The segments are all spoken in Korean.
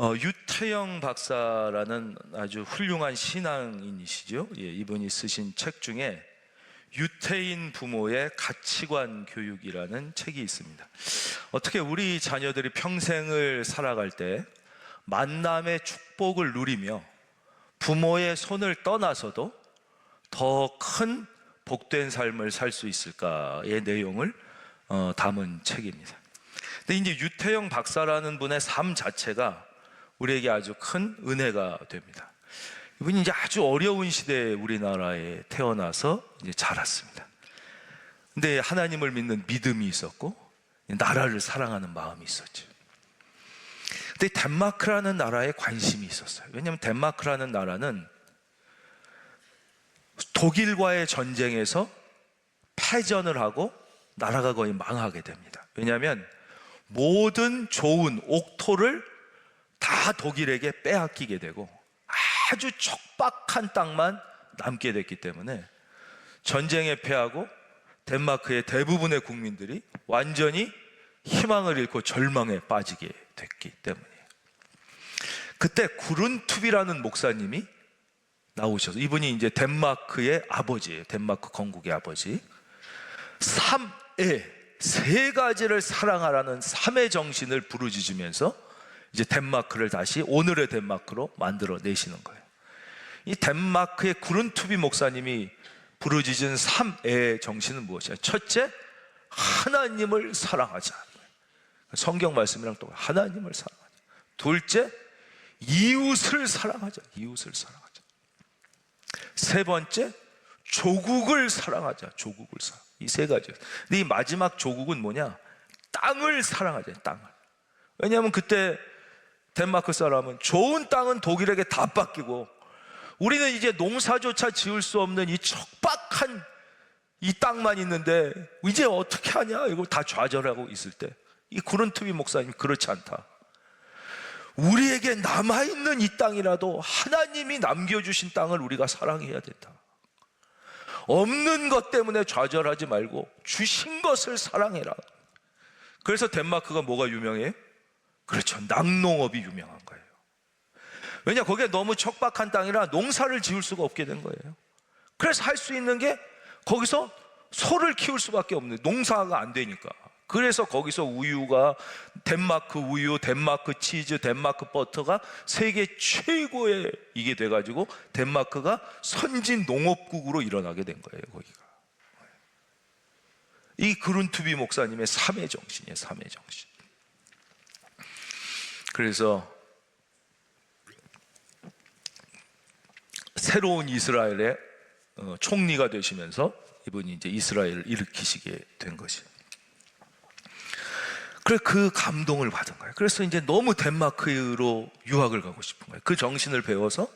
유태영 박사라는 아주 훌륭한 신앙인이시죠. 이분이 쓰신 책 중에 유태인 부모의 가치관 교육이라는 책이 있습니다. 어떻게 우리 자녀들이 평생을 살아갈 때 만남의 축복을 누리며 부모의 손을 떠나서도 더 큰 복된 삶을 살 수 있을까의 내용을 담은 책입니다. 근데 이제 유태영 박사라는 분의 삶 자체가 우리에게 아주 큰 은혜가 됩니다. 이분이 이제 아주 어려운 시대에 우리나라에 태어나서 이제 자랐습니다. 근데 하나님을 믿는 믿음이 있었고 나라를 사랑하는 마음이 있었죠. 근데 덴마크라는 나라에 관심이 있었어요. 왜냐하면 덴마크라는 나라는 독일과의 전쟁에서 패전을 하고 나라가 거의 망하게 됩니다. 왜냐하면 모든 좋은 옥토를 다 독일에게 빼앗기게 되고 아주 척박한 땅만 남게 됐기 때문에 전쟁에 패하고 덴마크의 대부분의 국민들이 완전히 희망을 잃고 절망에 빠지게 됐기 때문이에요. 그때 구룬투비라는 목사님이 나오셔서, 이분이 이제 덴마크의 아버지예요. 덴마크 건국의 아버지. 세 가지를 사랑하라는 3의 정신을 부르짖으면서 이제 덴마크를 다시 오늘의 덴마크로 만들어 내시는 거예요. 이 덴마크의 구룬투비 목사님이 부르짖은 3의 정신은 무엇이냐? 첫째, 하나님을 사랑하자. 성경 말씀이랑 똑같아요. 하나님을 사랑하자. 둘째, 이웃을 사랑하자. 이웃을 사랑하자. 세 번째, 조국을 사랑하자. 조국을 사랑. 이 세 가지. 근데 이 마지막 조국은 뭐냐? 땅을 사랑하자. 땅을. 왜냐하면 그때 덴마크 사람은 좋은 땅은 독일에게 다 뺏기고 우리는 이제 농사조차 지을 수 없는 이 척박한 이 땅만 있는데 이제 어떻게 하냐, 이거 다 좌절하고 있을 때 이 구룬투비 목사님이 그렇지 않다. 우리에게 남아있는 이 땅이라도 하나님이 남겨주신 땅을 우리가 사랑해야 된다. 없는 것 때문에 좌절하지 말고 주신 것을 사랑해라. 그래서 덴마크가 뭐가 유명해요? 그렇죠, 낙농업이 유명한 거예요. 왜냐, 거기가 너무 척박한 땅이라 농사를 지을 수가 없게 된 거예요. 그래서 할 수 있는 게 거기서 소를 키울 수밖에 없는, 농사가 안 되니까. 그래서 거기서 우유가, 덴마크 우유, 덴마크 치즈, 덴마크 버터가 세계 최고의 이게 돼가지고 덴마크가 선진 농업국으로 일어나게 된 거예요. 거기가 이 그룬투비 목사님의 3의 정신이에요. 3의 정신. 그래서 새로운 이스라엘의 총리가 되시면서 이분이 이제 이스라엘을 일으키시게 된 것이에요. 그래, 그 감동을 받은 거예요. 그래서 이제 너무 덴마크로 유학을 가고 싶은 거예요. 그 정신을 배워서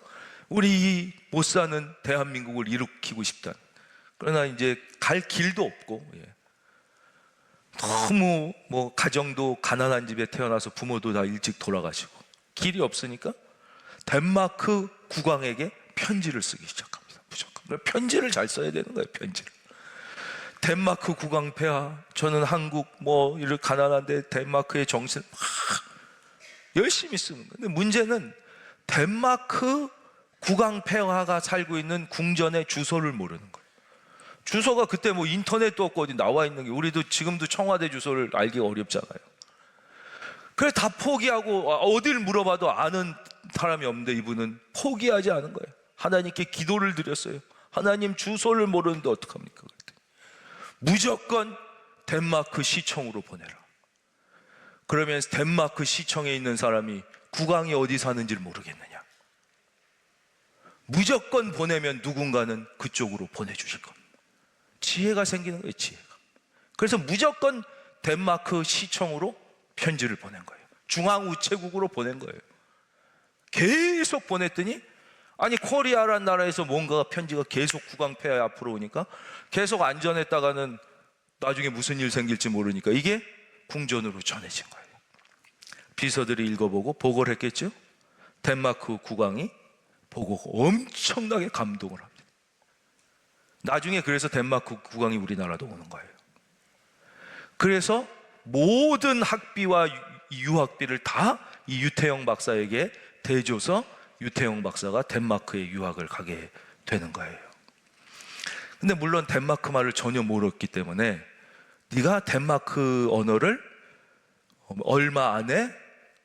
우리 못 사는 대한민국을 일으키고 싶다. 그러나 이제 갈 길도 없고, 너무 가정도 가난한 집에 태어나서 부모도 다 일찍 돌아가시고 길이 없으니까 덴마크 국왕에게 편지를 쓰기 시작합니다. 무조건 편지를 잘 써야 되는 거예요. 편지를. 덴마크 국왕 폐하, 저는 한국 이렇게 가난한데 덴마크의 정신 막 열심히 쓰는 거예요. 근데 문제는 덴마크 국왕 폐하가 살고 있는 궁전의 주소를 모르는 거예요. 주소가 그때 인터넷도 없고 어디 나와 있는 게, 우리도 지금도 청와대 주소를 알기가 어렵잖아요. 그래 다 포기하고 어딜 물어봐도 아는 사람이 없는데 이분은 포기하지 않은 거예요. 하나님께 기도를 드렸어요. 하나님, 주소를 모르는데 어떡합니까? 무조건 덴마크 시청으로 보내라. 그러면 덴마크 시청에 있는 사람이 국왕이 어디 사는지를 모르겠느냐? 무조건 보내면 누군가는 그쪽으로 보내주실 겁니다. 지혜가 생기는 거예요. 지혜가. 그래서 무조건 덴마크 시청으로 편지를 보낸 거예요. 중앙우체국으로 보낸 거예요. 계속 보냈더니, 아니 코리아란 나라에서 뭔가 편지가 계속 국왕 폐하에 앞으로 오니까 계속 안전했다가는 나중에 무슨 일 생길지 모르니까 이게 궁전으로 전해진 거예요. 비서들이 읽어보고 보고를 했겠죠. 덴마크 국왕이 보고 엄청나게 감동을 합니다. 나중에 그래서 덴마크 국왕이 우리나라도 오는 거예요. 그래서 모든 학비와 유학비를 다 이 유태영 박사에게 대줘서 유태영 박사가 덴마크에 유학을 가게 되는 거예요. 근데 물론 덴마크 말을 전혀 모르기 때문에 네가 덴마크 언어를 얼마 안에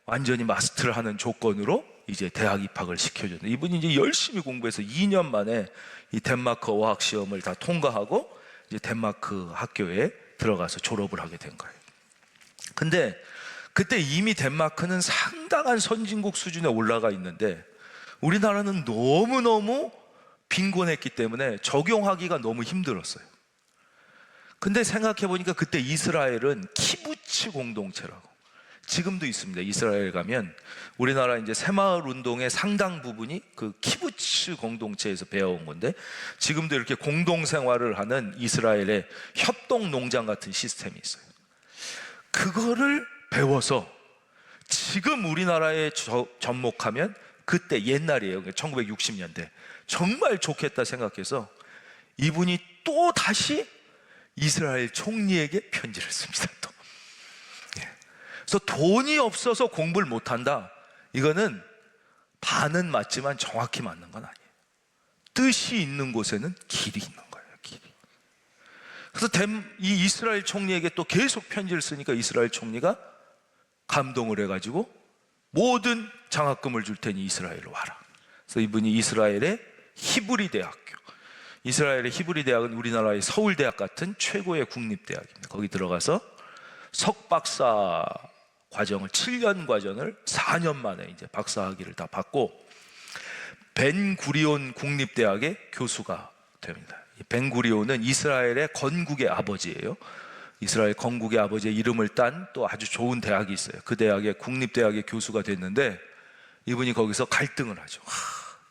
완전히 마스터를 하는 조건으로 이제 대학 입학을 시켜줬는데, 이분이 이제 열심히 공부해서 2년 만에 이 덴마크 어학 시험을 다 통과하고 이제 덴마크 학교에 들어가서 졸업을 하게 된 거예요. 근데 그때 이미 덴마크는 상당한 선진국 수준에 올라가 있는데 우리나라는 너무너무 빈곤했기 때문에 적용하기가 너무 힘들었어요. 근데 생각해 보니까 그때 이스라엘은 키부츠 공동체라고 지금도 있습니다. 이스라엘 가면 우리나라 이제 새마을 운동의 상당 부분이 그 키부츠 공동체에서 배워온 건데, 지금도 이렇게 공동 생활을 하는 이스라엘의 협동 농장 같은 시스템이 있어요. 그거를 배워서 지금 우리나라에 접목하면 그때 옛날이에요. 1960년대 정말 좋겠다 생각해서 이분이 또 다시 이스라엘 총리에게 편지를 씁니다. 또. 그래서 돈이 없어서 공부를 못한다, 이거는 반은 맞지만 정확히 맞는 건 아니에요. 뜻이 있는 곳에는 길이 있는 거예요. 길이. 그래서 이 이스라엘 총리에게 또 계속 편지를 쓰니까 이스라엘 총리가 감동을 해가지고 모든 장학금을 줄 테니 이스라엘로 와라. 그래서 이분이 이스라엘의 히브리 대학교, 이스라엘의 히브리 대학은 우리나라의 서울대학 같은 최고의 국립대학입니다. 거기 들어가서 석박사 과정을 7년 과정을 4년 만에 이제 박사학위를 다 받고 벤구리온 국립대학의 교수가 됩니다. 벤구리온은 이스라엘의 건국의 아버지예요. 이스라엘 건국의 아버지의 이름을 딴 또 아주 좋은 대학이 있어요. 그 대학의 국립대학의 교수가 됐는데 이분이 거기서 갈등을 하죠.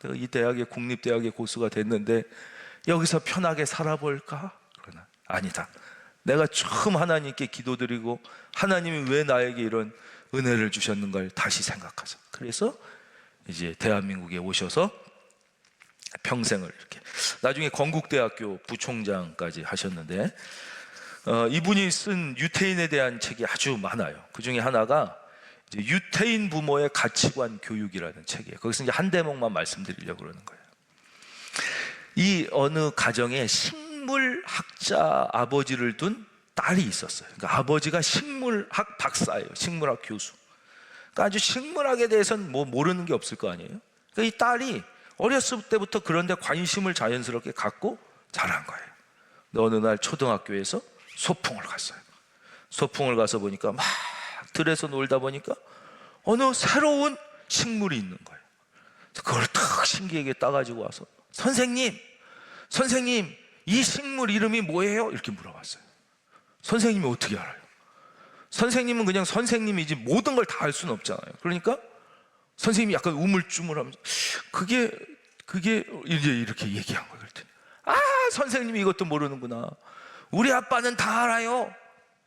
내가 이 대학의 국립대학의 교수가 됐는데 여기서 편하게 살아볼까? 그러나 아니다. 내가 처음 하나님께 기도드리고 하나님이 왜 나에게 이런 은혜를 주셨는가를 다시 생각하자. 그래서 이제 대한민국에 오셔서 평생을 이렇게, 나중에 건국대학교 부총장까지 하셨는데 이분이 쓴 유태인에 대한 책이 아주 많아요. 그 중에 하나가 이제 유태인 부모의 가치관 교육이라는 책이에요. 거기서 이제 한 대목만 말씀드리려고 그러는 거예요. 이 어느 가정에 식물학자 아버지를 둔 딸이 있었어요. 그러니까 아버지가 식물학 박사예요. 식물학 교수. 그러니까 아주 식물학에 대해서는 뭐 모르는 게 없을 거 아니에요. 그러니까 이 딸이 어렸을 때부터 그런데 관심을 자연스럽게 갖고 자란 거예요. 근데 어느 날 초등학교에서 소풍을 갔어요. 소풍을 가서 보니까 막 들에서 놀다 보니까 어느 새로운 식물이 있는 거예요. 그걸 탁 신기하게 따가지고 와서 선생님, 이 식물 이름이 뭐예요? 이렇게 물어봤어요. 선생님이 어떻게 알아요? 선생님은 그냥 선생님이지 모든 걸 다 알 수는 없잖아요. 그러니까 선생님이 약간 우물쭈물하면서 그게 이제 이렇게 얘기한 거예요. 그랬더니 선생님이 이것도 모르는구나. 우리 아빠는 다 알아요.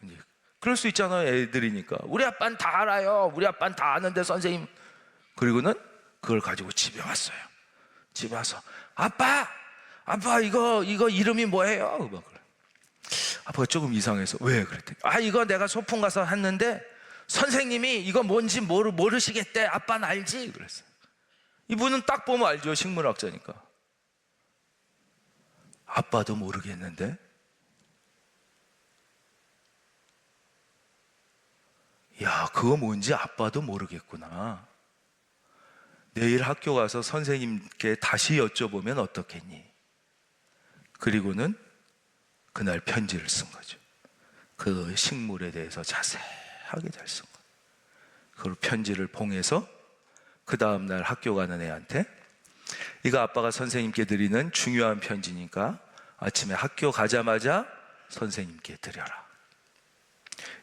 이제 그럴 수 있잖아요. 애들이니까. 우리 아빠는 다 알아요. 우리 아빠는 다 아는데 선생님. 그리고는 그걸 가지고 집에 왔어요. 집에 와서 아빠 이거 이름이 뭐예요? 막 그래. 아빠가 조금 이상해서 왜 그랬더니 이거 내가 소풍 가서 했는데 선생님이 이거 뭔지 모르시겠대. 아빠는 알지? 그랬어요. 이분은 딱 보면 알죠. 식물학자니까. 아빠도 모르겠는데. 야, 그거 뭔지 아빠도 모르겠구나. 내일 학교 가서 선생님께 다시 여쭤보면 어떻겠니? 그리고는 그날 편지를 쓴 거죠. 그 식물에 대해서 자세하게 잘 쓴 거예요. 그걸 편지를 봉해서 그 다음날 학교 가는 애한테 이거 아빠가 선생님께 드리는 중요한 편지니까 아침에 학교 가자마자 선생님께 드려라.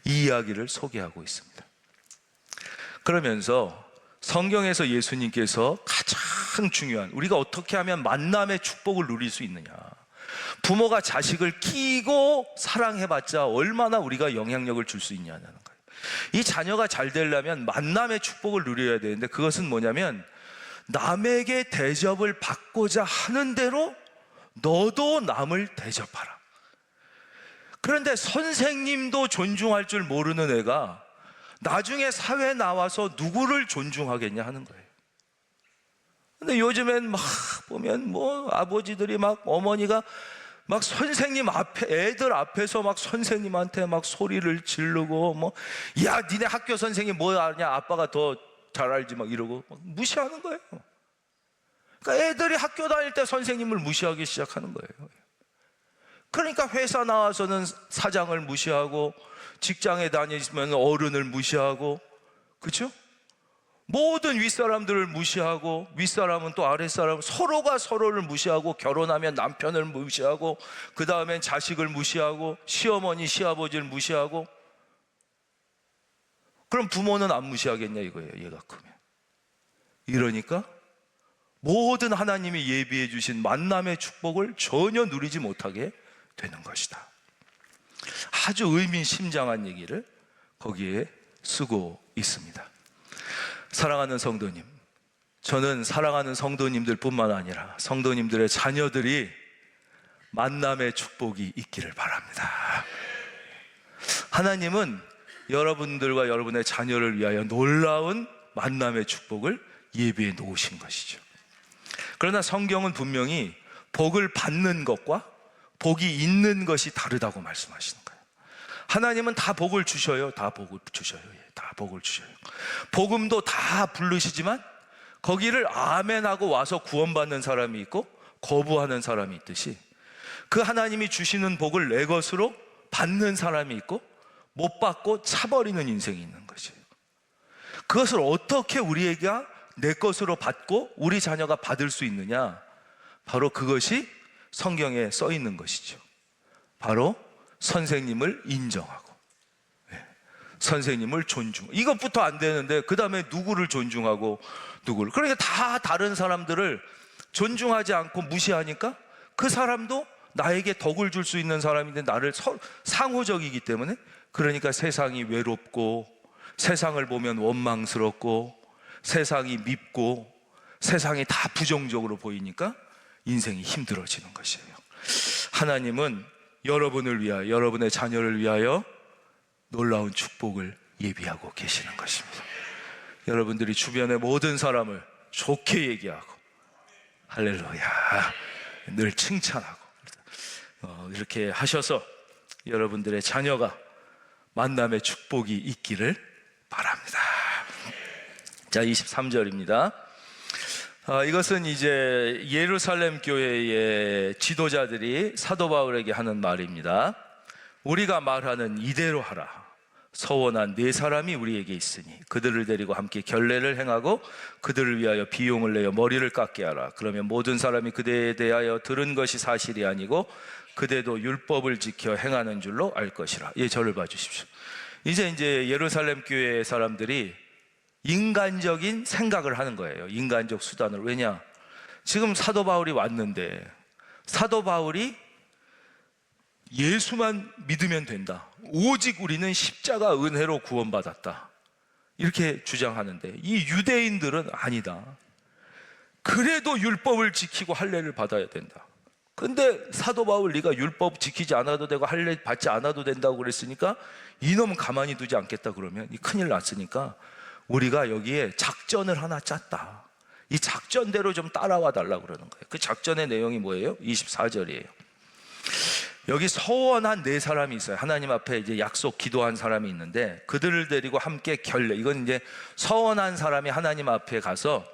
이 이야기를 소개하고 있습니다. 그러면서 성경에서 예수님께서 가장 중요한, 우리가 어떻게 하면 만남의 축복을 누릴 수 있느냐, 부모가 자식을 끼고 사랑해봤자 얼마나 우리가 영향력을 줄 수 있냐는 거예요. 이 자녀가 잘 되려면 만남의 축복을 누려야 되는데 그것은 뭐냐면 남에게 대접을 받고자 하는 대로 너도 남을 대접하라. 그런데 선생님도 존중할 줄 모르는 애가 나중에 사회에 나와서 누구를 존중하겠냐 하는 거예요. 근데 요즘엔 막 보면 뭐 아버지들이 막 어머니가 막 선생님 앞에, 애들 앞에서 막 선생님한테 막 소리를 지르고 뭐, 야, 니네 학교 선생님 뭐 아냐? 아빠가 더 잘 알지 막 이러고 막 무시하는 거예요. 그러니까 애들이 학교 다닐 때 선생님을 무시하기 시작하는 거예요. 그러니까 회사 나와서는 사장을 무시하고, 직장에 다니시면 어른을 무시하고, 그렇죠? 모든 윗사람들을 무시하고, 윗사람은 또 아랫사람, 서로가 서로를 무시하고, 결혼하면 남편을 무시하고, 그 다음엔 자식을 무시하고, 시어머니 시아버지를 무시하고. 그럼 부모는 안 무시하겠냐 이거예요. 얘가 크면. 이러니까 모든 하나님이 예비해 주신 만남의 축복을 전혀 누리지 못하게 되는 것이다. 아주 의미심장한 얘기를 거기에 쓰고 있습니다. 사랑하는 성도님, 저는 사랑하는 성도님들 뿐만 아니라 성도님들의 자녀들이 만남의 축복이 있기를 바랍니다. 하나님은 여러분들과 여러분의 자녀를 위하여 놀라운 만남의 축복을 예비해 놓으신 것이죠. 그러나 성경은 분명히 복을 받는 것과 복이 있는 것이 다르다고 말씀하시는 거예요. 하나님은 다 복을 주셔요. 다 복을 주셔요. 다 복을 주셔요. 복음도 다 부르시지만 거기를 아멘하고 와서 구원받는 사람이 있고 거부하는 사람이 있듯이, 그 하나님이 주시는 복을 내 것으로 받는 사람이 있고 못 받고 차버리는 인생이 있는 거죠. 그것을 어떻게 우리가 내 것으로 받고 우리 자녀가 받을 수 있느냐? 바로 그것이 성경에 써 있는 것이죠. 바로 선생님을 인정하고, 선생님을 존중. 이것부터 안 되는데 그 다음에 누구를 존중하고 누구를. 그러니까 다 다른 사람들을 존중하지 않고 무시하니까 그 사람도 나에게 덕을 줄 수 있는 사람인데 나를 상호적이기 때문에, 그러니까 세상이 외롭고, 세상을 보면 원망스럽고, 세상이 밉고, 세상이 다 부정적으로 보이니까 인생이 힘들어지는 것이에요. 하나님은 여러분을 위하여, 여러분의 자녀를 위하여 놀라운 축복을 예비하고 계시는 것입니다. 여러분들이 주변의 모든 사람을 좋게 얘기하고, 할렐루야, 늘 칭찬하고, 이렇게 하셔서 여러분들의 자녀가 만남의 축복이 있기를 바랍니다. 자, 23절입니다. 이것은 이제 예루살렘 교회의 지도자들이 사도 바울에게 하는 말입니다. 우리가 말하는 이대로 하라. 서원한 네 사람이 우리에게 있으니 그들을 데리고 함께 결례를 행하고 그들을 위하여 비용을 내어 머리를 깎게 하라. 그러면 모든 사람이 그대에 대하여 들은 것이 사실이 아니고 그대도 율법을 지켜 행하는 줄로 알 것이라. 예, 저를 봐주십시오. 이제 예루살렘 교회 사람들이 인간적인 생각을 하는 거예요. 인간적 수단을. 왜냐? 지금 사도 바울이 왔는데 사도 바울이 예수만 믿으면 된다. 오직 우리는 십자가 은혜로 구원받았다. 이렇게 주장하는데 이 유대인들은 아니다. 그래도 율법을 지키고 할례를 받아야 된다. 근데 사도 바울, 네가 율법 지키지 않아도 되고 할례 받지 않아도 된다고 그랬으니까 이놈은 가만히 두지 않겠다. 그러면 이 큰일 났으니까 우리가 여기에 작전을 하나 짰다. 이 작전대로 좀 따라와 달라고 그러는 거예요. 그 작전의 내용이 뭐예요? 24절이에요. 여기 서원한 네 사람이 있어요. 하나님 앞에 이제 약속 기도한 사람이 있는데 그들을 데리고 함께 결례. 이건 이제 서원한 사람이 하나님 앞에 가서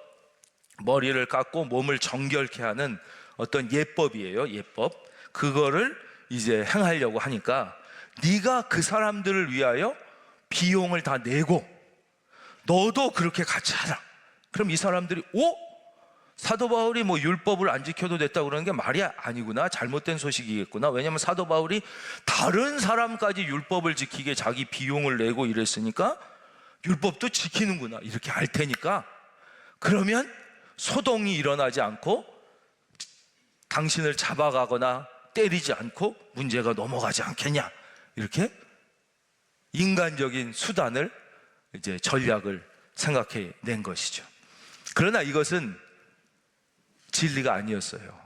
머리를 깎고 몸을 정결케 하는 어떤 예법이에요. 예법. 그거를 이제 행하려고 하니까 네가 그 사람들을 위하여 비용을 다 내고 너도 그렇게 같이 하라. 그럼 이 사람들이 사도 바울이 뭐 율법을 안 지켜도 됐다고 그러는 게 말이 아니구나. 잘못된 소식이겠구나. 왜냐하면 사도 바울이 다른 사람까지 율법을 지키게 자기 비용을 내고 이랬으니까 율법도 지키는구나. 이렇게 알 테니까 그러면 소동이 일어나지 않고 당신을 잡아가거나 때리지 않고 문제가 넘어가지 않겠냐. 이렇게 인간적인 수단을 이제 전략을 생각해 낸 것이죠. 그러나 이것은 진리가 아니었어요.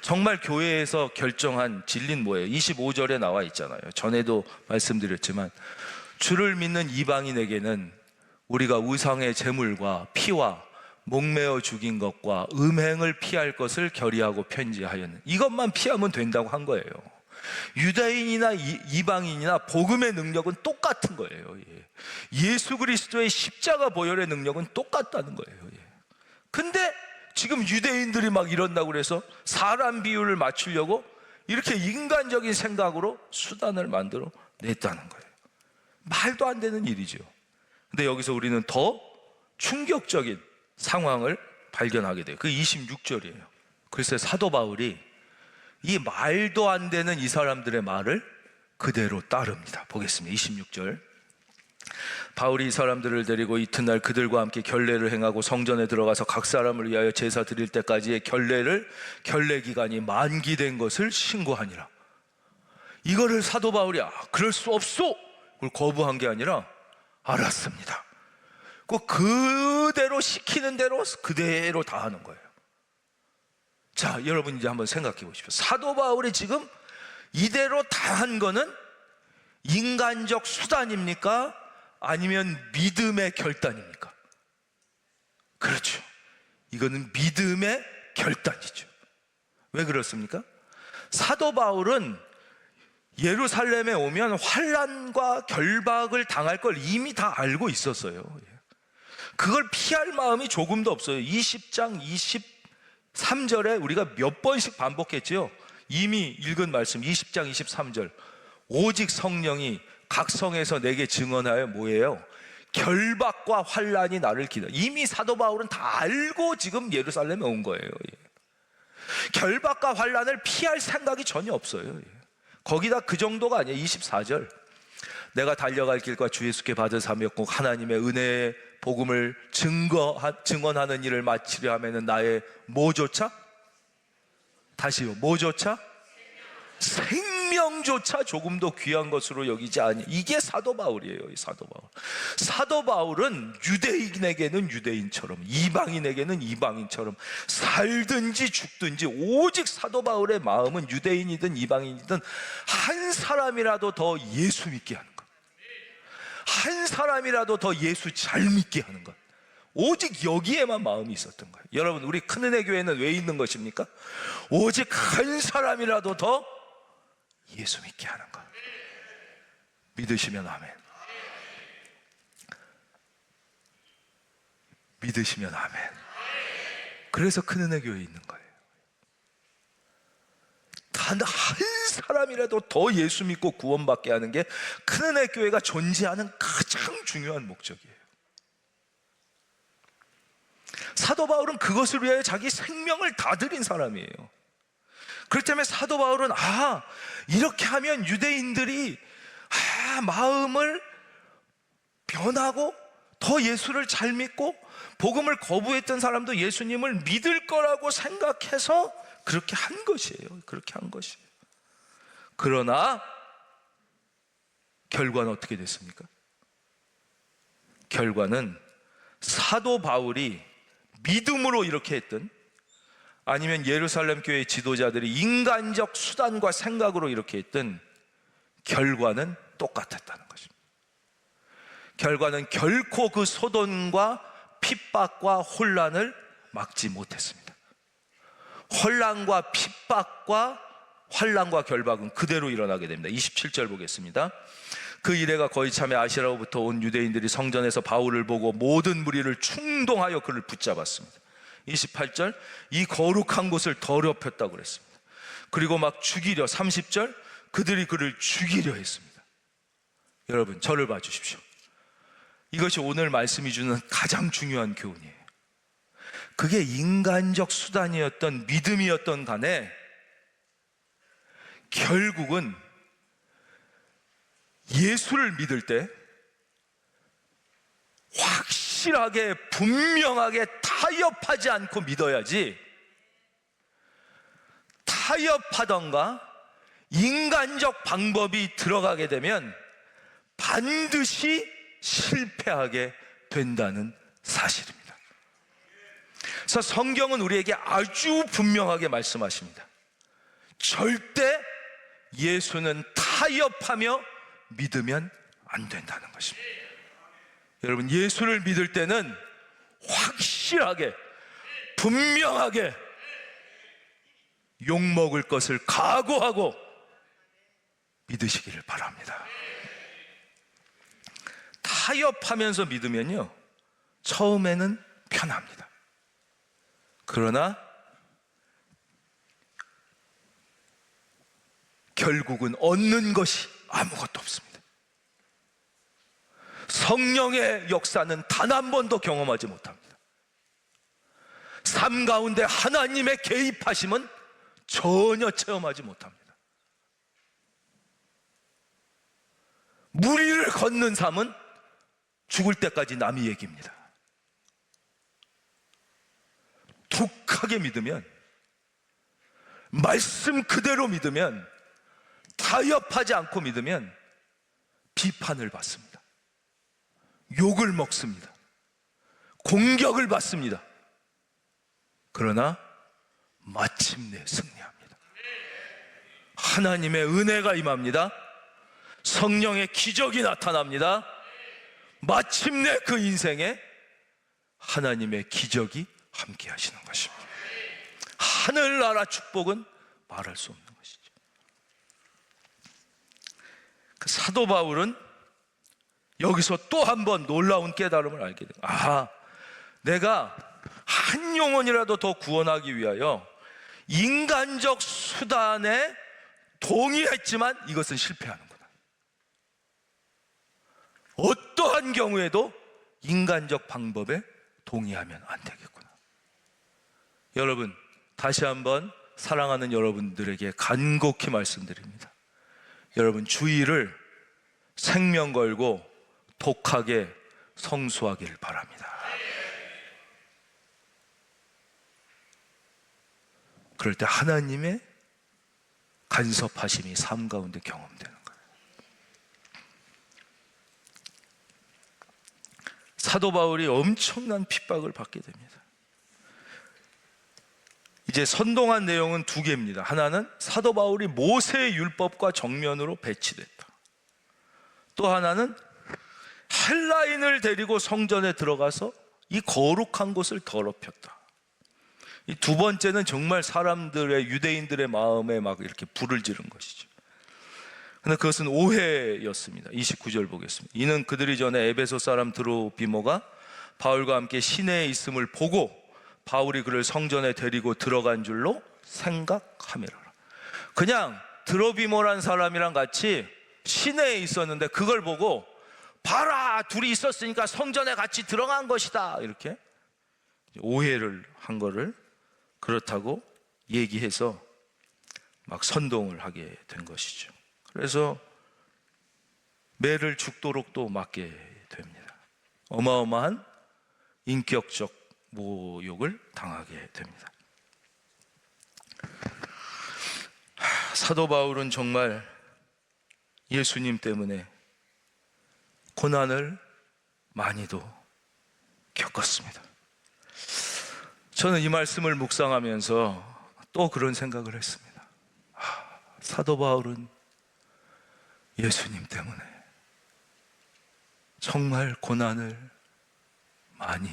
정말 교회에서 결정한 진리는 뭐예요? 25절에 나와 있잖아요. 전에도 말씀드렸지만 주를 믿는 이방인에게는 우리가 우상의 제물과 피와 목매어 죽인 것과 음행을 피할 것을 결의하고 편지하였는, 이것만 피하면 된다고 한 거예요. 유대인이나 이방인이나 복음의 능력은 똑같은 거예요. 예수 그리스도의 십자가 보혈의 능력은 똑같다는 거예요. 근데 지금 유대인들이 막 이런다고 그래서 사람 비율을 맞추려고 이렇게 인간적인 생각으로 수단을 만들어 냈다는 거예요. 말도 안 되는 일이죠. 근데 여기서 우리는 더 충격적인 상황을 발견하게 돼요. 그 26절이에요. 글쎄 사도 바울이 이 말도 안 되는 이 사람들의 말을 그대로 따릅니다. 보겠습니다. 26절. 바울이 이 사람들을 데리고 이튿날 그들과 함께 결례를 행하고 성전에 들어가서 각 사람을 위하여 제사 드릴 때까지의 결례 기간이 만기된 것을 신고하니라. 이거를 사도 바울이 그럴 수 없소! 그걸 거부한 게 아니라 알았습니다. 그대로 시키는 대로 그대로 다 하는 거예요. 자, 여러분 이제 한번 생각해 보십시오. 사도 바울이 지금 이대로 다 한 거는 인간적 수단입니까? 아니면 믿음의 결단입니까? 그렇죠. 이거는 믿음의 결단이죠. 왜 그렇습니까? 사도 바울은 예루살렘에 오면 환난과 결박을 당할 걸 이미 다 알고 있었어요. 그걸 피할 마음이 조금도 없어요. 20장 23절에 우리가 몇 번씩 반복했죠. 이미 읽은 말씀 20장 23절. 오직 성령이 각 성에서 내게 증언하여 뭐예요? 결박과 환난이 나를 기다려. 이미 사도 바울은 다 알고 지금 예루살렘에 온 거예요. 결박과 환난을 피할 생각이 전혀 없어요. 거기다 그 정도가 아니에요. 24절. 내가 달려갈 길과 주 예수께 받은 사명 꼭 하나님의 은혜의 복음을 증언하는 일을 마치려 하면은 나의 뭐조차? 다시요. 뭐조차? 생명조차 조금도 귀한 것으로 여기지 아니. 이게 사도 바울이에요. 이 사도 바울. 사도 바울은 유대인에게는 유대인처럼, 이방인에게는 이방인처럼 살든지 죽든지 오직 사도 바울의 마음은 유대인이든 이방인이든 한 사람이라도 더 예수 믿게 하는 것, 한 사람이라도 더 예수 잘 믿게 하는 것, 오직 여기에만 마음이 있었던 거예요. 여러분, 우리 큰은혜 교회는 왜 있는 것입니까? 오직 한 사람이라도 더 예수 믿게 하는 것. 믿으시면 아멘. 믿으시면 아멘. 그래서 큰은혜 교회에 있는 거예요. 단 한 사람이라도 더 예수 믿고 구원받게 하는 게 큰은혜 교회가 존재하는 가장 중요한 목적이에요. 사도 바울은 그것을 위하여 자기 생명을 다 드린 사람이에요. 그렇기 때문에 사도 바울은 이렇게 하면 유대인들이 마음을 변하고 더 예수를 잘 믿고 복음을 거부했던 사람도 예수님을 믿을 거라고 생각해서 그렇게 한 것이에요. 그렇게 한 것이에요. 그러나 결과는 어떻게 됐습니까? 결과는 사도 바울이 믿음으로 이렇게 했든 아니면 예루살렘 교회 지도자들이 인간적 수단과 생각으로 이렇게 했든 결과는 똑같았다는 것입니다. 결과는 결코 그 소돈과 핍박과 혼란을 막지 못했습니다. 혼란과 핍박과 환난과 결박은 그대로 일어나게 됩니다. 27절 보겠습니다. 그 이래가 거의 참에 아시라로부터 온 유대인들이 성전에서 바울을 보고 모든 무리를 충동하여 그를 붙잡았습니다. 28절, 이 거룩한 곳을 더럽혔다고 그랬습니다. 그리고 막 죽이려, 30절, 그들이 그를 죽이려 했습니다. 여러분, 저를 봐주십시오. 이것이 오늘 말씀이 주는 가장 중요한 교훈이에요. 그게 인간적 수단이었던 믿음이었던 간에 결국은 예수를 믿을 때 확실하게 분명하게 타협하지 않고 믿어야지, 타협하던가 인간적 방법이 들어가게 되면 반드시 실패하게 된다는 사실입니다. 그래서 성경은 우리에게 아주 분명하게 말씀하십니다. 절대 예수는 타협하며 믿으면 안 된다는 것입니다. 여러분, 예수를 믿을 때는 확실하게, 분명하게 욕먹을 것을 각오하고 믿으시기를 바랍니다. 타협하면서 믿으면요, 처음에는 편합니다. 그러나 결국은 얻는 것이 아무것도 없습니다. 성령의 역사는 단 한 번도 경험하지 못합니다. 삶 가운데 하나님의 개입하심은 전혀 체험하지 못합니다. 무리를 걷는 삶은 죽을 때까지 남의 얘기입니다. 독하게 믿으면, 말씀 그대로 믿으면, 타협하지 않고 믿으면 비판을 받습니다. 욕을 먹습니다. 공격을 받습니다. 그러나 마침내 승리합니다. 하나님의 은혜가 임합니다. 성령의 기적이 나타납니다. 마침내 그 인생에 하나님의 기적이 함께 하시는 것입니다. 하늘나라 축복은 말할 수 없는 것이죠. 그 사도 바울은 여기서 또 한 번 놀라운 깨달음을 알게 돼요. 아, 내가 한 영혼이라도 더 구원하기 위하여 인간적 수단에 동의했지만 이것은 실패하는구나. 어떠한 경우에도 인간적 방법에 동의하면 안 되겠구나. 여러분, 다시 한번 사랑하는 여러분들에게 간곡히 말씀드립니다. 여러분, 주의를 생명 걸고 독하게 성수하기를 바랍니다. 그럴 때 하나님의 간섭하심이 삶 가운데 경험되는 거예요. 사도 바울이 엄청난 핍박을 받게 됩니다. 이제 선동한 내용은 두 개입니다. 하나는 사도 바울이 모세의 율법과 정면으로 배치됐다. 또 하나는 헬라인을 데리고 성전에 들어가서 이 거룩한 곳을 더럽혔다. 이 두 번째는 정말 사람들의, 유대인들의 마음에 막 이렇게 불을 지른 것이죠. 그런데 그것은 오해였습니다. 29절 보겠습니다. 이는 그들이 전에 에베소 사람 드로비모가 바울과 함께 시내에 있음을 보고 바울이 그를 성전에 데리고 들어간 줄로 생각하미라. 그냥 드로비모란 사람이랑 같이 시내에 있었는데 그걸 보고 봐라, 둘이 있었으니까 성전에 같이 들어간 것이다, 이렇게 오해를 한 거를 그렇다고 얘기해서 막 선동을 하게 된 것이죠. 그래서 매를 죽도록 또 맞게 됩니다. 어마어마한 인격적 모욕을 당하게 됩니다. 사도 바울은 정말 예수님 때문에 고난을 많이도 겪었습니다. 저는 이 말씀을 묵상하면서 또 그런 생각을 했습니다. 사도 바울은 예수님 때문에 정말 고난을 많이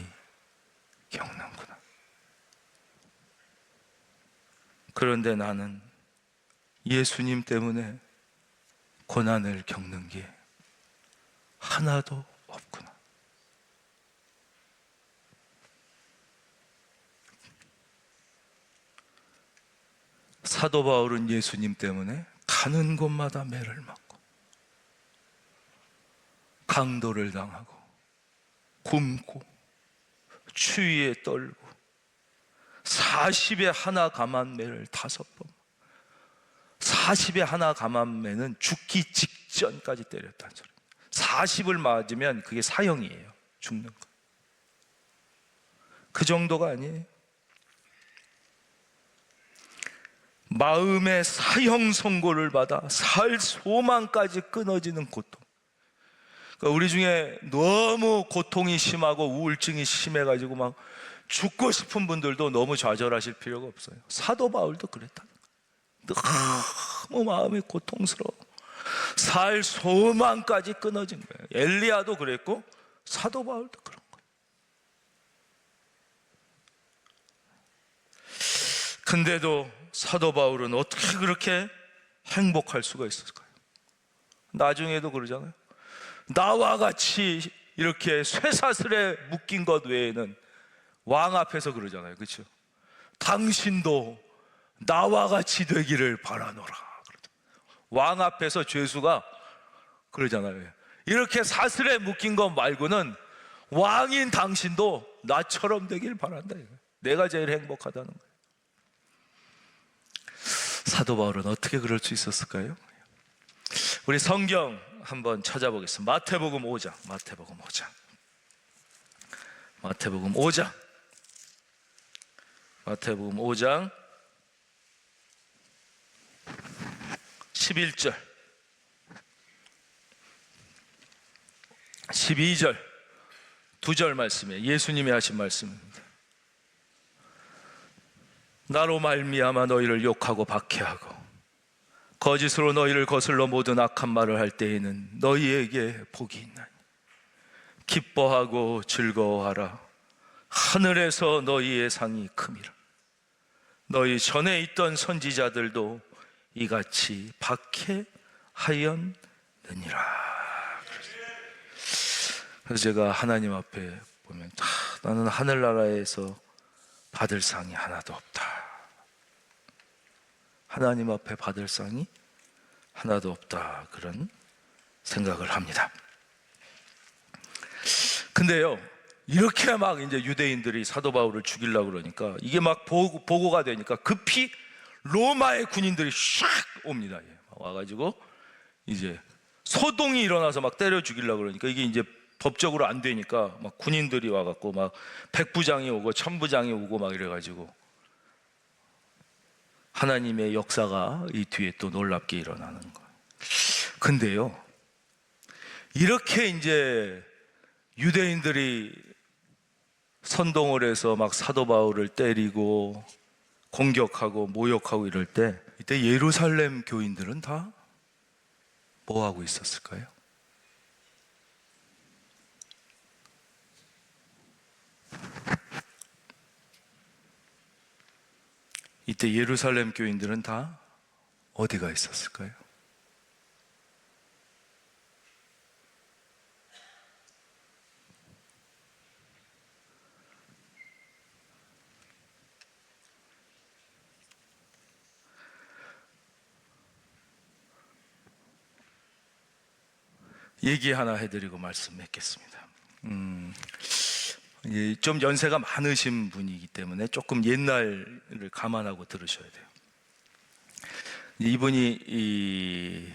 겪는구나. 그런데 나는 예수님 때문에 고난을 겪는 게 하나도 없구나. 사도 바울은 예수님 때문에 가는 곳마다 매를 맞고 강도를 당하고 굶고 추위에 떨고 40에 하나 감한 매를 5번, 40에 하나 감한 매는 죽기 직전까지 때렸다는 소리입니다. 40을 맞으면 그게 사형이에요. 죽는 거. 그 정도가 아니에요. 마음의 사형 선고를 받아 살 소망까지 끊어지는 고통. 그러니까 우리 중에 너무 고통이 심하고 우울증이 심해가지고 막 죽고 싶은 분들도 너무 좌절하실 필요가 없어요. 사도 바울도 그랬다. 너무 마음이 고통스러워. 살 소망까지 끊어진 거예요. 엘리야도 그랬고 사도 바울도 그런 거예요. 근데도 사도 바울은 어떻게 그렇게 행복할 수가 있었을까요? 나중에도 그러잖아요. 나와 같이 이렇게 쇠사슬에 묶인 것 외에는, 왕 앞에서 그러잖아요. 그렇죠? 당신도 나와 같이 되기를 바라노라. 왕 앞에서 죄수가 그러잖아요. 이렇게 사슬에 묶인 것 말고는 왕인 당신도 나처럼 되길 바란다. 내가 제일 행복하다는 거예요. 사도 바울은 어떻게 그럴 수 있었을까요? 우리 성경 한번 찾아보겠습니다. 마태복음 5장, 마태복음 5장, 마태복음 5장, 마태복음 5장 11절, 12절, 2절 말씀에 예수님이 하신 말씀입니다. 나로 말미암아 너희를 욕하고 박해하고 거짓으로 너희를 거슬러 모든 악한 말을 할 때에는 너희에게 복이 있나니 기뻐하고 즐거워하라. 하늘에서 너희의 상이 큼이라. 너희 전에 있던 선지자들도 이같이 박해하였느니라. 그래서 제가 하나님 앞에 보면 나는 하늘나라에서 받을 상이 하나도 없다. 하나님 앞에 받을 상이 하나도 없다. 그런 생각을 합니다. 근데요, 이렇게 막 이제 유대인들이 사도 바울을 죽이려고 그러니까 이게 막 보고가 되니까 급히 로마의 군인들이 샥 옵니다. 와가지고 이제 소동이 일어나서 막 때려 죽이려고 그러니까 이게 이제 법적으로 안 되니까 막 군인들이 와갖고 막 백부장이 오고 천부장이 오고 막 이래가지고 하나님의 역사가 이 뒤에 또 놀랍게 일어나는 거예요. 근데요, 이렇게 이제 유대인들이 선동을 해서 막 사도 바울을 때리고 공격하고 모욕하고 이럴 때, 이때 예루살렘 교인들은 다 뭐 하고 있었을까요? 이때 예루살렘 교인들은 다 어디가 있었을까요? 얘기 하나 해드리고 말씀 맺겠습니다. 좀 연세가 많으신 분이기 때문에 조금 옛날을 감안하고 들으셔야 돼요. 이분이 이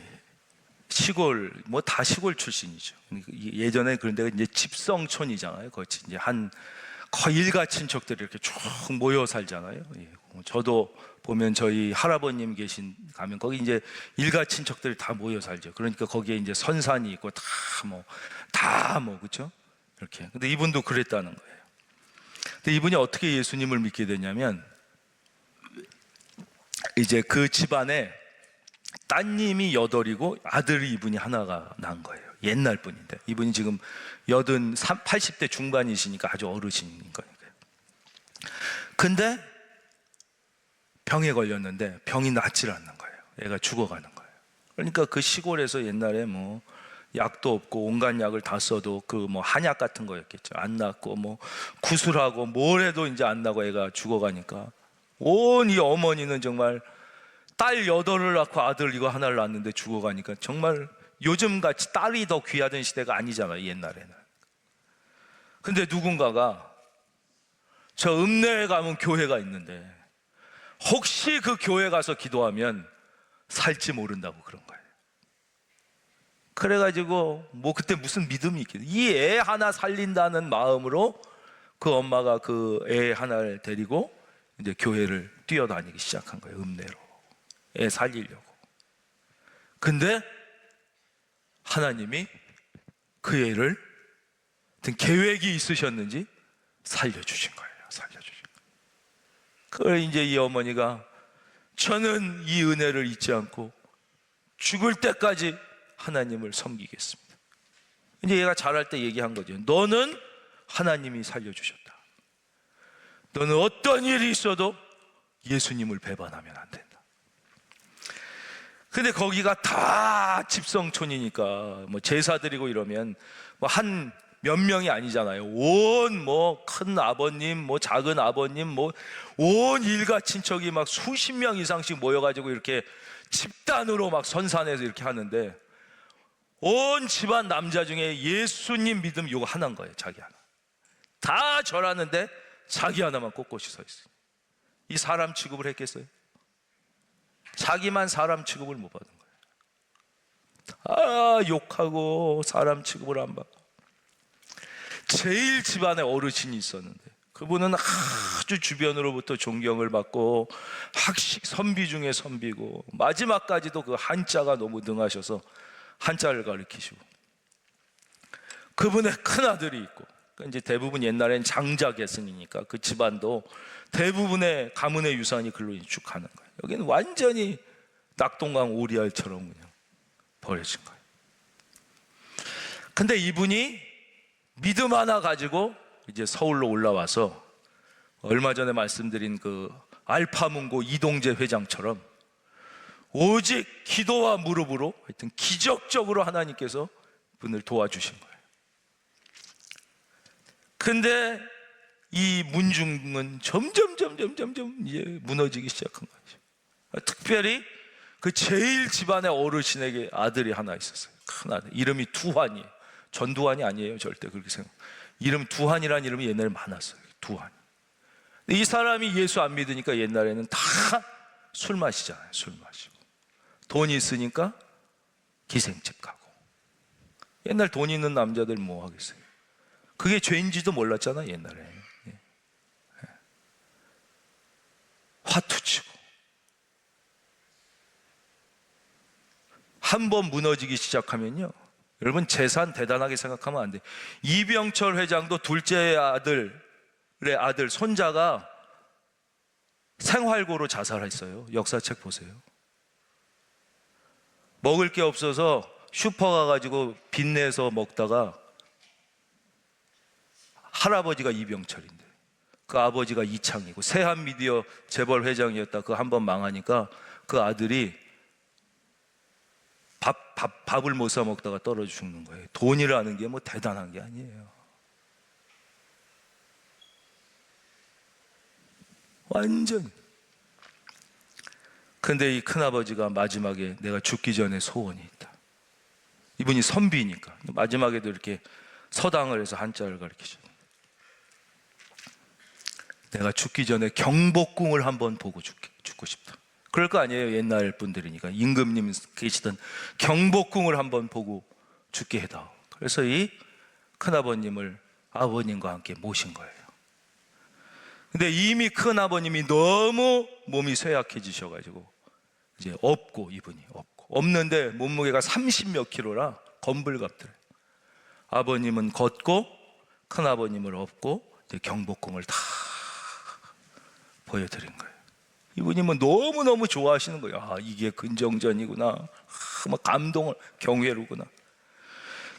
시골, 뭐 다 시골 출신이죠. 예전에 그런 데가 이제 집성촌이잖아요. 거기 이제 거의 일가 친척들이 이렇게 쭉 모여 살잖아요. 저도 보면 저희 할아버님 가면 거기 이제 일가 친척들이 다 모여 살죠. 그러니까 거기에 이제 선산이 있고 다 뭐 그렇죠? 이렇게. 근데 이분도 그랬다는 거예요. 근데 이분이 어떻게 예수님을 믿게 되냐면, 이제 그 집안에 따님이 8이고 아들이 이분이 하나가 난 거예요. 옛날 분인데 이분이 지금 80대 중반이시니까 아주 어르신인 거니까요. 근데 병에 걸렸는데 병이 낫질 않는 거예요. 애가 죽어가는 거예요. 그러니까 그 시골에서 옛날에 뭐 약도 없고 온갖 약을 다 써도 그 뭐 한약 같은 거였겠죠. 안 낫고 뭐 구슬하고 뭘 해도 이제 안 나고 애가 죽어가니까 온 이 어머니는 정말 딸 8을 낳고 아들 이거 하나를 낳았는데 죽어가니까 정말 요즘같이 딸이 더 귀하던 시대가 아니잖아요, 옛날에는. 근데 누군가가 저 읍내에 가면 교회가 있는데 혹시 그 교회 가서 기도하면 살지 모른다고 그런 거예요. 그래가지고 뭐 그때 무슨 믿음이 있겠어요. 이 애 하나 살린다는 마음으로 그 엄마가 그 애 하나를 데리고 이제 교회를 뛰어다니기 시작한 거예요. 읍내로 애 살리려고. 근데 하나님이 그 애를 어떤 계획이 있으셨는지 살려주신 거예요. 살려주신 거예요. 그걸 이제 이 어머니가 저는 이 은혜를 잊지 않고 죽을 때까지 하나님을 섬기겠습니다. 이제 얘가 자랄 때 얘기한 거죠. 너는 하나님이 살려주셨다. 너는 어떤 일이 있어도 예수님을 배반하면 안 된다. 근데 거기가 다 집성촌이니까 뭐 제사 드리고 이러면 뭐 한 몇 명이 아니잖아요. 온 뭐 큰 아버님, 뭐 작은 아버님, 뭐 온 일가 친척이 막 수십 명 이상씩 모여가지고 이렇게 집단으로 막 선산에서 이렇게 하는데, 온 집안 남자 중에 예수님 믿음 요거 하나인 거예요. 자기 하나. 다 절하는데 자기 하나만 꼿꼿이 서 있어요. 이 사람 취급을 했겠어요? 자기만 사람 취급을 못 받은 거예요. 다 욕하고 사람 취급을 안 받고. 제일 집안에 어르신이 있었는데 그분은 아주 주변으로부터 존경을 받고 학식 선비 중에 선비고, 마지막까지도 그 한자가 너무 능하셔서 한자를 가르치시고, 그분의 큰아들이 있고, 이제 대부분 옛날엔 장자계승이니까 그 집안도 대부분의 가문의 유산이 글로 쭉 가는 거예요. 여기는 완전히 낙동강 오리알처럼 그냥 버려진 거예요. 근데 이분이 믿음 하나 가지고 이제 서울로 올라와서 얼마 전에 말씀드린 그 알파문고 이동재 회장처럼 오직 기도와 무릎으로 하여튼 기적적으로 하나님께서 분을 도와주신 거예요. 근데 이 문중은 점점 이제 무너지기 시작한 거죠. 특별히 그 제일 집안의 어르신에게 아들이 하나 있었어요. 큰 아들. 이름이 두환이에요. 전두환이 아니에요. 절대 그렇게 생각. 이름 두환이라는 이름이 옛날에 많았어요. 두환. 이 사람이 예수 안 믿으니까 옛날에는 다 술 마시잖아요. 술 마시고. 돈 있으니까 기생집 가고. 옛날 돈 있는 남자들 뭐 하겠어요. 그게 죄인지도 몰랐잖아 옛날에. 화투 치고. 한 번 무너지기 시작하면요, 여러분 재산 대단하게 생각하면 안 돼. 이병철 회장도 둘째 아들의 아들 손자가 생활고로 자살했어요. 역사책 보세요. 먹을 게 없어서 슈퍼 가가지고 빚내서 먹다가, 할아버지가 이병철인데 그 아버지가 이창이고 세한미디어 재벌 회장이었다. 그 한 번 망하니까 그 아들이 밥을 못 사 먹다가 떨어져 죽는 거예요. 돈이라는 게 뭐 대단한 게 아니에요. 완전. 근데 이 큰아버지가 마지막에 내가 죽기 전에 소원이 있다. 이분이 선비니까 마지막에도 이렇게 서당을 해서 한자를 가르치죠. 내가 죽기 전에 경복궁을 한번 보고 죽고 싶다. 그럴 거 아니에요. 옛날 분들이니까. 임금님 계시던 경복궁을 한번 보고 죽게 해다오. 그래서 이 큰아버님을 아버님과 함께 모신 거예요. 근데 이미 큰아버님이 너무 몸이 쇠약해지셔가지고 이제 없고, 이분이 없는데 몸무게가 30몇 킬로라 건불갑더래요. 아버님은 걷고 큰아버님을 업고 이제 경복궁을 다 보여드린 거예요. 이분이 뭐 너무너무 좋아하시는 거예요. 이게 근정전이구나. 막 감동을, 경외로구나.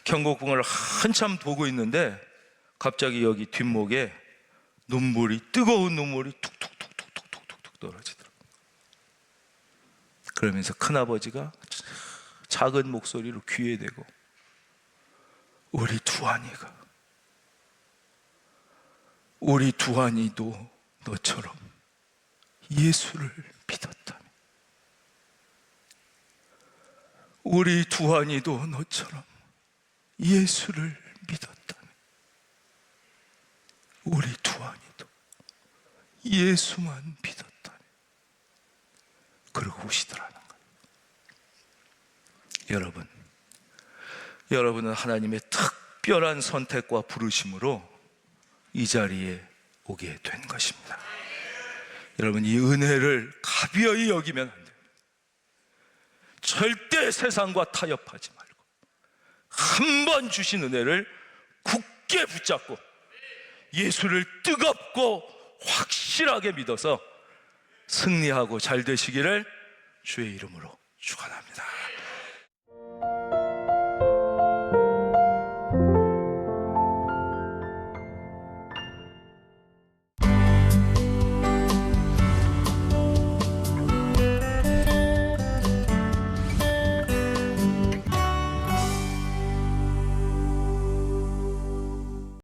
경복궁을 한참 보고 있는데 갑자기 여기 뒷목에 뜨거운 눈물이 툭툭툭툭툭툭툭 떨어지더라고요. 그러면서 큰아버지가 작은 목소리로 귀에 대고, 우리 두한이도 너처럼 예수를 믿었다며. 우리 두한이도 너처럼 예수를 믿었다며. 우리 두한이도 예수만 믿었다며. 그러고 오시더라는 거예요. 여러분은 하나님의 특별한 선택과 부르심으로 이 자리에 오게 된 것입니다. 여러분, 이 은혜를 가벼이 여기면 안 돼요. 절대 세상과 타협하지 말고 한 번 주신 은혜를 굳게 붙잡고 예수를 뜨겁고 확실하게 믿어서 승리하고 잘 되시기를 주의 이름으로 축원합니다.